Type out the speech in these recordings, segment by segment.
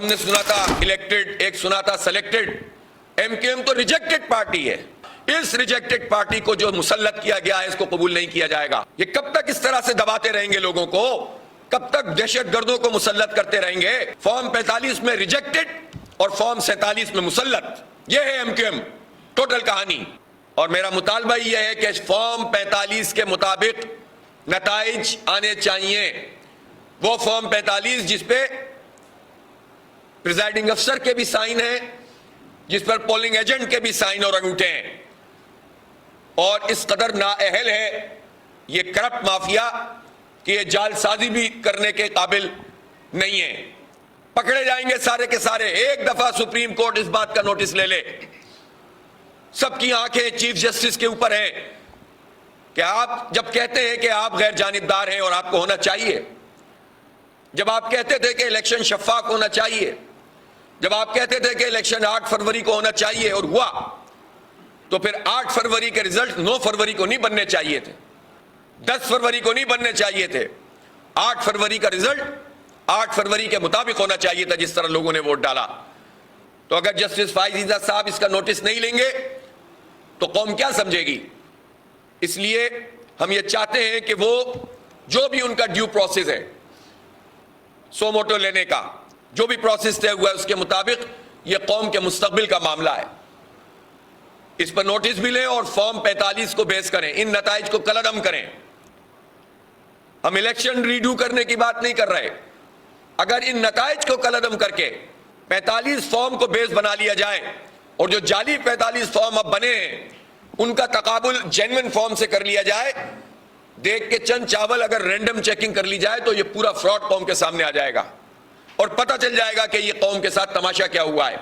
ہم نے سنا تھا الیکٹڈ، ایک سنا تھا سلیکٹڈ. ایم کیو ایم تو ریجیکٹڈ پارٹی ہے. اس ریجیکٹڈ پارٹی کو جو مسلط کیا گیا ہے اس کو قبول نہیں کیا جائے گا. یہ کب تک اس طرح سے دباتے رہیں گے لوگوں کو؟ کب تک دہشت گردوں کو مسلط کرتے رہیں گے؟ فارم 45 میں ریجیکٹڈ اور فارم 47 میں مسلط. یہ ہے ایم کیو ایم ٹوٹل کہانی. اور میرا مطالبہ یہ ہے کہ فارم 45 کے مطابق نتائج آنے چاہیے. وہ فارم 45 جس پہ پریزائڈنگ افسر کے بھی سائن ہیں، جس پر پولنگ ایجنٹ کے بھی سائن اور انگوٹھے ہیں، اور اس قدر نااہل ہے یہ کرپٹ مافیا کہ یہ جال سازی بھی کرنے کے قابل نہیں ہے. پکڑے جائیں گے سارے کے سارے. ایک دفعہ سپریم کورٹ اس بات کا نوٹس لے لے. سب کی آنکھیں چیف جسٹس کے اوپر ہیں کہ آپ جب کہتے ہیں کہ آپ غیر جانبدار ہیں اور آپ کو ہونا چاہیے، جب آپ کہتے تھے کہ الیکشن شفاف ہونا چاہیے، جب آپ کہتے تھے کہ الیکشن 8 فروری کو ہونا چاہیے اور ہوا، تو پھر 8 فروری کے رزلٹ 9 فروری کو نہیں بننے چاہیے تھے، 10 فروری کو نہیں بننے چاہیے تھے. 8 فروری کا رزلٹ 8 فروری کے مطابق ہونا چاہیے تھا جس طرح لوگوں نے ووٹ ڈالا. تو اگر جسٹس فائز عیسیٰ صاحب اس کا نوٹس نہیں لیں گے تو قوم کیا سمجھے گی؟ اس لیے ہم یہ چاہتے ہیں کہ وہ جو بھی ان کا ڈیو پروسیس ہے، سو موٹو لینے کا جو بھی پروسیس طے ہوا ہے اس کے مطابق یہ قوم کے مستقبل کا معاملہ ہے. اس پر نوٹس بھی لیں اور فارم 45 کو بیس کریں، ان نتائج کو کلعدم کریں. ہم الیکشن ریڈو کرنے کی بات نہیں کر رہے. اگر ان نتائج کو کلعدم کر کے 45 فارم کو بیس بنا لیا جائے اور جو جعلی 45 فارم اب بنے ہیں ان کا تقابل جینوئن فارم سے کر لیا جائے، دیکھ کے چند چاول اگر رینڈم چیکنگ کر لی جائے تو یہ پورا فراڈ قوم کے سامنے آ جائے گا اور پتہ چل جائے گا کہ یہ قوم کے ساتھ تماشا کیا ہوا ہے.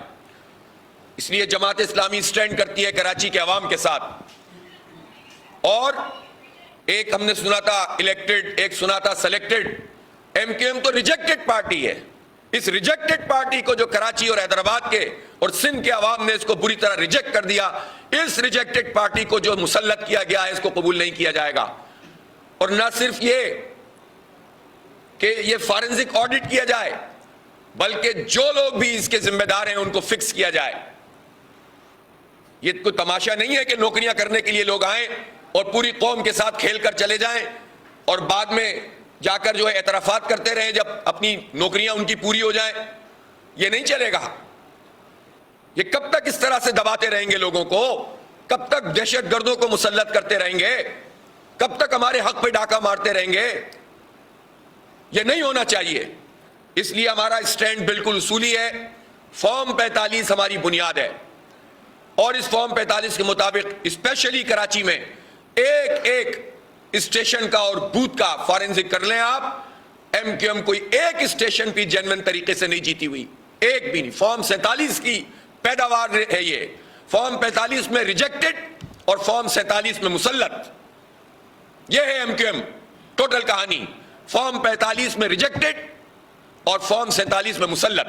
اس لیے جماعت اسلامی سٹینڈ کرتی ہے کراچی کے عوام کے ساتھ. اور ایک ہم نے سنا تھا الیکٹڈ، ایک سنا تھا سلیکٹڈ. ایم کیو ایم تو ریجیکٹڈ پارٹی ہے. اس ریجیکٹڈ پارٹی کو جو کراچی اور حیدرآباد کے اور سندھ کے عوام نے اس کو بری طرح ریجیکٹ کر دیا، اس ریجیکٹڈ پارٹی کو جو مسلط کیا گیا ہے اس کو قبول نہیں کیا جائے گا. اور نہ صرف یہ کہ یہ فارنزک آڈٹ کیا جائے بلکہ جو لوگ بھی اس کے ذمہ دار ہیں ان کو فکس کیا جائے. یہ کوئی تماشا نہیں ہے کہ نوکریاں کرنے کے لیے لوگ آئیں اور پوری قوم کے ساتھ کھیل کر چلے جائیں اور بعد میں جا کر جو ہے اعترافات کرتے رہیں جب اپنی نوکریاں ان کی پوری ہو جائیں. یہ نہیں چلے گا. یہ کب تک اس طرح سے دباتے رہیں گے لوگوں کو؟ کب تک دہشت گردوں کو مسلط کرتے رہیں گے؟ کب تک ہمارے حق پہ ڈاکہ مارتے رہیں گے؟ یہ نہیں ہونا چاہیے. اس لیے ہمارا اسٹینڈ بالکل اصولی ہے. فارم 45 ہماری بنیاد ہے اور اس فارم 45 کے مطابق اسپیشلی کراچی میں ایک ایک اسٹیشن کا اور بوتھ کا فارنزک کر لیں آپ. ایم کیو ایم کوئی ایک اسٹیشن بھی جینوئن طریقے سے نہیں جیتی ہوئی، ایک بھی نہیں. فارم 47 کی پیداوار ہے یہ. فارم 45 میں ریجیکٹڈ اور فارم 47 میں مسلط. یہ ہے ایم کیو ایم ٹوٹل کہانی. فارم 45 میں ریجیکٹڈ اور فارم 47 میں مسلط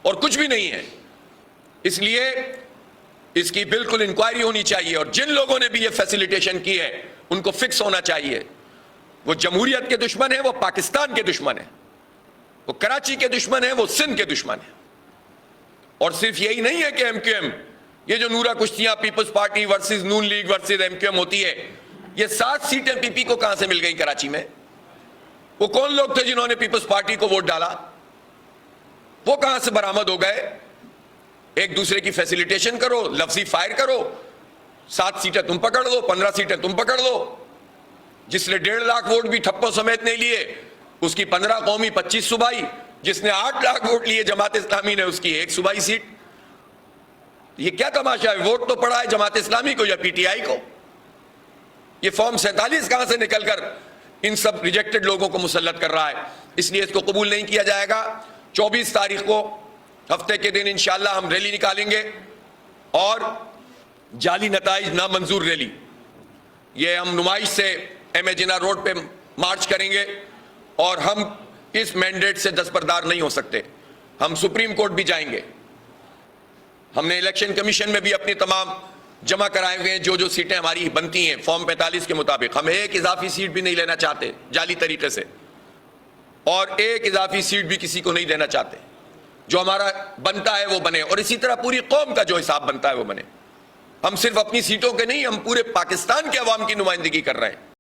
اور کچھ بھی نہیں ہے. اس لیے اس کی بالکل انکوائری ہونی چاہیے اور جن لوگوں نے بھی یہ فیسیلیٹیشن کی ہے ان کو فکس ہونا چاہیے. وہ جمہوریت کے دشمن ہیں، وہ پاکستان کے دشمن ہیں، وہ کراچی کے دشمن ہیں، وہ سندھ کے دشمن ہیں. اور صرف یہی نہیں ہے کہ ایم کیو ایم، یہ جو نورا کشتیاں Peoples Party versus Noon League versus MQM ہوتی ہے، یہ 7 سیٹیں پی پی کو کہاں سے مل گئی کراچی میں؟ وہ کون لوگ تھے جنہوں نے پیپلز پارٹی کو ووٹ ڈالا؟ وہ کہاں سے برآمد ہو گئے؟ ایک دوسرے کی فیسیلیٹیشن کرو، لفظی فائر کرو. 7 سیٹیں تم پکڑ لو، 15 سیٹیں تم پکڑ لو. جس نے 1.5 لاکھ ووٹ بھی ٹھپوں سمیت نہیں لیے اس کی 15 قومی 25 صوبائی. جس نے 8 لاکھ ووٹ لیے جماعت اسلامی نے اس کی 1 صوبائی سیٹ. یہ کیا تماشا ہے؟ ووٹ تو پڑا ہے جماعت اسلامی کو یا پی ٹی آئی کو. یہ فارم 47 کہاں سے نکل کر ان سب ریجیکٹڈ لوگوں کو مسلط کر رہا ہے؟ اس لیے اس کو قبول نہیں کیا جائے گا. 24 تاریخ کو ہفتے کے دن انشاءاللہ ہم ریلی نکالیں گے اور جعلی نتائج نامنظور ریلی. یہ ہم نمائش سے ایم اے جناح روڈ پہ مارچ کریں گے اور ہم اس مینڈیٹ سے دستبردار نہیں ہو سکتے. ہم سپریم کورٹ بھی جائیں گے. ہم نے الیکشن کمیشن میں بھی اپنی تمام جمع کرائے ہوئے ہیں جو سیٹیں ہماری بنتی ہیں فارم 45 کے مطابق. ہم ایک اضافی سیٹ بھی نہیں لینا چاہتے جعلی طریقے سے اور ایک اضافی سیٹ بھی کسی کو نہیں دینا چاہتے. جو ہمارا بنتا ہے وہ بنے، اور اسی طرح پوری قوم کا جو حساب بنتا ہے وہ بنے. ہم صرف اپنی سیٹوں کے نہیں، ہم پورے پاکستان کے عوام کی نمائندگی کر رہے ہیں.